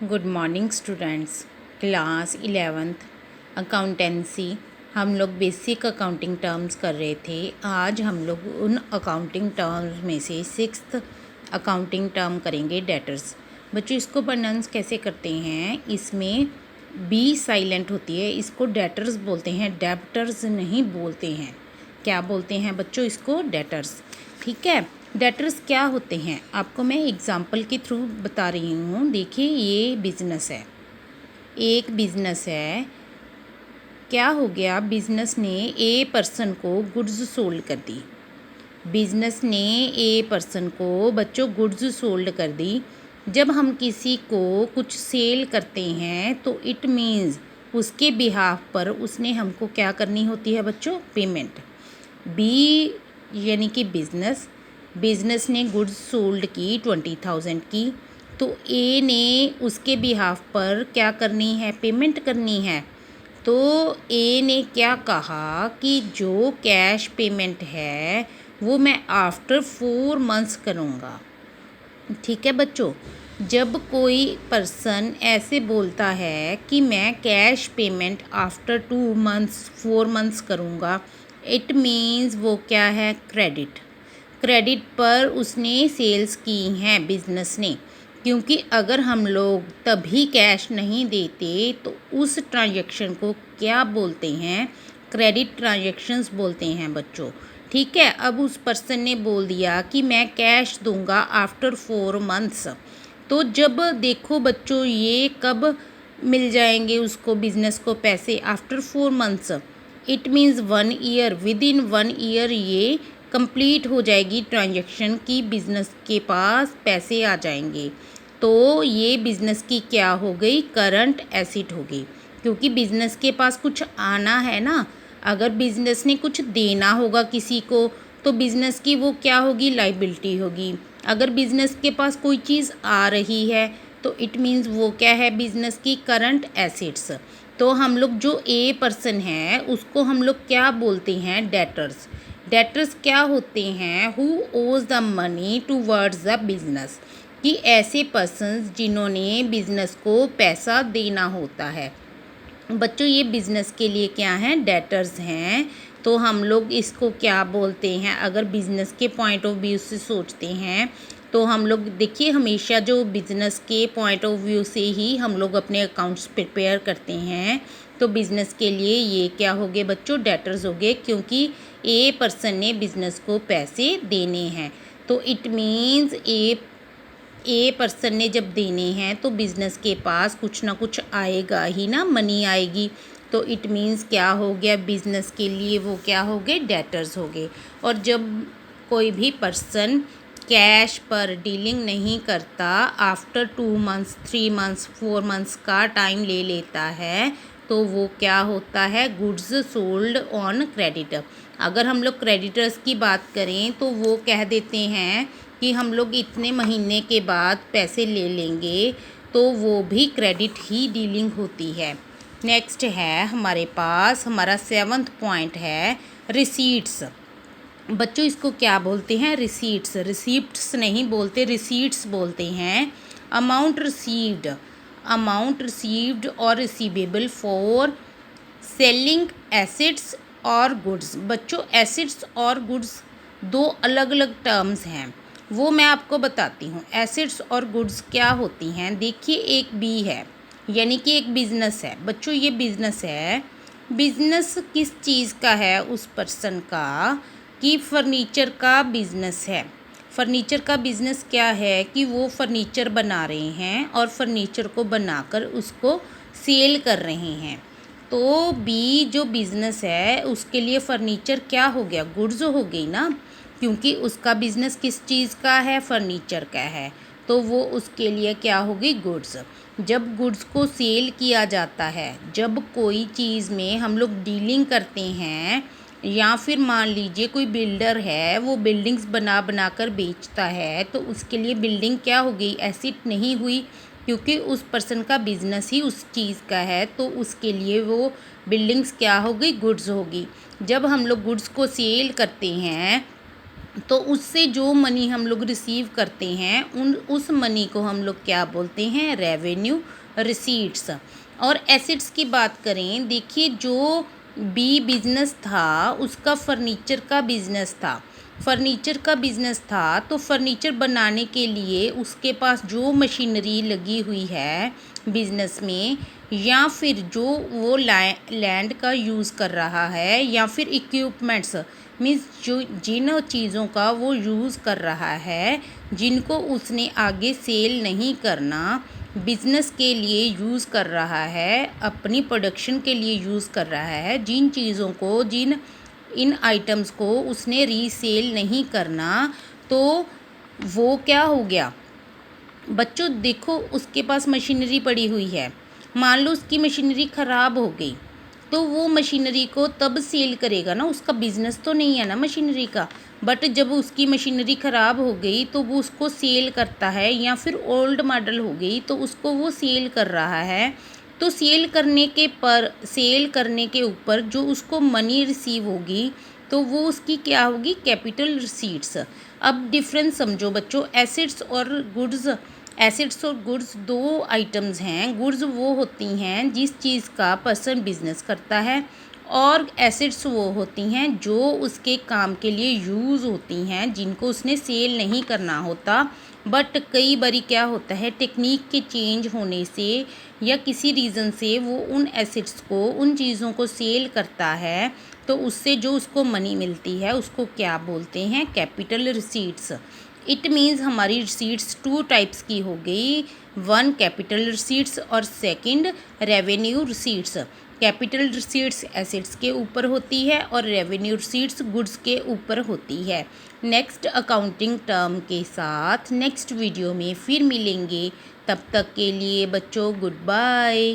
Good morning students. Class 11th accountancy हम लोग basic accounting terms कर रहे थे। आज हम लोग उन अकाउंटिंग टर्म्स में से 6th अकाउंटिंग टर्म करेंगे, डेटर्स। बच्चों इसको प्रोनाउंस कैसे करते हैं? इसमें बी साइलेंट होती है, इसको डेटर्स बोलते हैं, डेब्टर्स नहीं बोलते हैं। क्या बोलते हैं बच्चों? इसको डेटर्स। ठीक है, डेटर्स क्या होते हैं आपको मैं एग्जांपल के थ्रू बता रही हूँ। देखिए ये बिजनेस है, एक बिजनेस है। क्या हो गया? बिजनेस ने ए पर्सन को गुड्स सोल्ड कर दी। बिजनेस ने ए पर्सन को बच्चों गुड्स सोल्ड कर दी। जब हम किसी को कुछ सेल करते हैं तो इट मीन्स उसके बिहाफ पर उसने हमको क्या करनी होती है बच्चों? पेमेंट। बी यानी कि बिजनेस ने गुड्स सोल्ड की 20,000 की, तो ए ने उसके बिहाफ पर क्या करनी है? पेमेंट करनी है। तो ए ने क्या कहा कि जो कैश पेमेंट है वो मैं आफ्टर 4 मंथ्स करूँगा। ठीक है बच्चों, जब कोई पर्सन ऐसे बोलता है कि मैं cash payment after 2 months 4 months करूँगा, इट मीन्स वो क्या है? क्रेडिट। क्रेडिट पर उसने सेल्स की हैं बिजनेस ने, क्योंकि अगर हम लोग तभी कैश नहीं देते तो उस ट्रांजैक्शन को क्या बोलते हैं? क्रेडिट ट्रांजैक्शंस बोलते हैं बच्चों। ठीक है, अब उस पर्सन ने बोल दिया कि मैं कैश दूंगा आफ्टर 4 मंथ्स। तो जब देखो बच्चों ये कब मिल जाएंगे उसको, बिजनेस को पैसे? After 4 months. It means 1 year, with in 1 year ये कंप्लीट हो जाएगी ट्रांजैक्शन की, बिजनेस के पास पैसे आ जाएंगे। तो ये बिजनेस की क्या हो गई? करंट एसेट हो गई, क्योंकि बिजनेस के पास कुछ आना है ना। अगर बिजनेस ने कुछ देना होगा किसी को तो बिजनेस की वो क्या होगी? लाइबिलिटी होगी। अगर बिजनेस के पास कोई चीज़ आ रही है तो इट मीन्स वो क्या है? बिजनेस की करंट एसेट्स। तो हम लोग जो ए पर्सन है उसको हम लोग क्या बोलते हैं? डेटर्स। डेटर्स क्या होते हैं? हु ओज the money towards the business, कि ऐसे पर्सन्स जिन्होंने बिजनेस को पैसा देना होता है। बच्चों ये बिजनेस के लिए क्या हैं? डेटर्स हैं। तो हम लोग इसको क्या बोलते हैं? अगर बिजनेस के पॉइंट ऑफ व्यू से सोचते हैं तो हम लोग देखिए हमेशा जो बिजनेस के पॉइंट ऑफ व्यू से ही हम लोग अपने अकाउंट्स प्रिपेयर करते हैं। तो बिजनेस के लिए ये क्या हो गए बच्चों? डेटर्स हो गए, क्योंकि ए पर्सन ने बिजनेस को पैसे देने हैं। तो इट मीन्स ए पर्सन ने जब देने हैं तो बिजनेस के पास कुछ ना कुछ आएगा ही ना, मनी आएगी। तो इट मीन्स क्या हो गया? बिजनेस के लिए वो क्या हो गए? डेटर्स हो गए। और जब कोई भी पर्सन कैश पर डीलिंग नहीं करता, आफ्टर 2 मंथ्स 3 मंथ्स 4 मंथ्स का टाइम ले लेता है, तो वो क्या होता है? Goods sold on credit. अगर हम लोग क्रेडिटर्स की बात करें तो वो कह देते हैं कि हम लोग इतने महीने के बाद पैसे ले लेंगे, तो वो भी क्रेडिट ही डीलिंग होती है। नेक्स्ट है हमारे पास, हमारा 7th पॉइंट है रिसीट्स। बच्चों इसको क्या बोलते हैं? रिसीट्स। रिसीप्ट्स नहीं बोलते, रिसीट्स बोलते हैं। अमाउंट रिसीव्ड और रिसीवेबल फॉर सेलिंग एसेट्स और गुड्स। बच्चों एसेट्स और गुड्स दो अलग अलग टर्म्स हैं, वो मैं आपको बताती हूँ। एसेट्स और गुड्स क्या होती हैं? देखिए एक बी है, यानी कि एक बिजनेस है। बच्चों ये बिजनेस है। बिजनेस किस चीज़ का है? उस पर्सन का, कि फर्नीचर का बिजनेस है। फर्नीचर का बिजनेस क्या है? कि वो फर्नीचर बना रहे हैं और फर्नीचर को बनाकर उसको सेल कर रहे हैं। तो बी जो बिजनेस है उसके लिए फर्नीचर क्या हो गया? गुड्स हो गई ना, क्योंकि उसका बिजनेस किस चीज़ का है? फर्नीचर का है। तो वो उसके लिए क्या होगी? गुड्स। जब गुड्स को सेल किया जाता है, जब कोई चीज़ में हम लोग डीलिंग करते हैं, या फिर मान लीजिए कोई बिल्डर है वो बिल्डिंग्स बना बना कर बेचता है, तो उसके लिए बिल्डिंग क्या हो गई? एसेट नहीं हुई, क्योंकि उस पर्सन का बिजनेस ही उस चीज़ का है। तो उसके लिए वो बिल्डिंग्स क्या हो गई? गुड्स होगी। जब हम लोग गुड्स को सेल करते हैं तो उससे जो मनी हम लोग रिसीव करते हैं उस मनी को हम लोग क्या बोलते हैं, रेवेन्यू रिसीट्स। और एसेट्स की बात करें, देखिए जो बी बिज़नेस था उसका फर्नीचर का बिज़नेस था। फर्नीचर का बिज़नेस था तो फर्नीचर बनाने के लिए उसके पास जो मशीनरी लगी हुई है बिज़नेस में, या फिर जो वो लैंड का यूज़ कर रहा है, या फिर इक्विपमेंट्स मीन्स जो जिन चीज़ों का वो यूज़ कर रहा है, जिनको उसने आगे सेल नहीं करना, बिज़नेस के लिए यूज़ कर रहा है, अपनी प्रोडक्शन के लिए यूज़ कर रहा है, जिन चीज़ों को इन आइटम्स को उसने रीसेल नहीं करना, तो वो क्या हो गया बच्चों, देखो उसके पास मशीनरी पड़ी हुई है, मान लो उसकी मशीनरी ख़राब हो गई, तो वो मशीनरी को तब सेल करेगा ना, उसका बिज़नेस तो नहीं है ना मशीनरी का। बट जब उसकी मशीनरी ख़राब हो गई तो वो उसको सेल करता है, या फिर ओल्ड मॉडल हो गई तो उसको वो सेल कर रहा है। तो सेल करने के ऊपर जो उसको मनी रिसीव होगी तो वो उसकी क्या होगी, कैपिटल रिसीट्स। अब डिफरेंस समझो बच्चों, एसेट्स और गुड्स दो आइटम्स हैं। गुड्स वो होती हैं जिस चीज़ का पर्सन बिजनेस करता है, और एसेट्स वो होती हैं जो उसके काम के लिए यूज़ होती हैं, जिनको उसने सेल नहीं करना होता। बट कई बारी क्या होता है, टेक्निक के चेंज होने से या किसी रीज़न से वो उन एसेट्स को, उन चीज़ों को सेल करता है, तो उससे जो उसको मनी मिलती है उसको क्या बोलते हैं, कैपिटल रिसीट्स। इट मीन्स हमारी रिसीट्स टू टाइप्स की हो गई, वन कैपिटल रिसीट्स और second revenue receipts. Capital receipts assets के ऊपर होती है और रेवेन्यू रिसीट्स गुड्स के ऊपर होती है। नेक्स्ट अकाउंटिंग टर्म के साथ नेक्स्ट वीडियो में फिर मिलेंगे, तब तक के लिए बच्चों गुड बाय।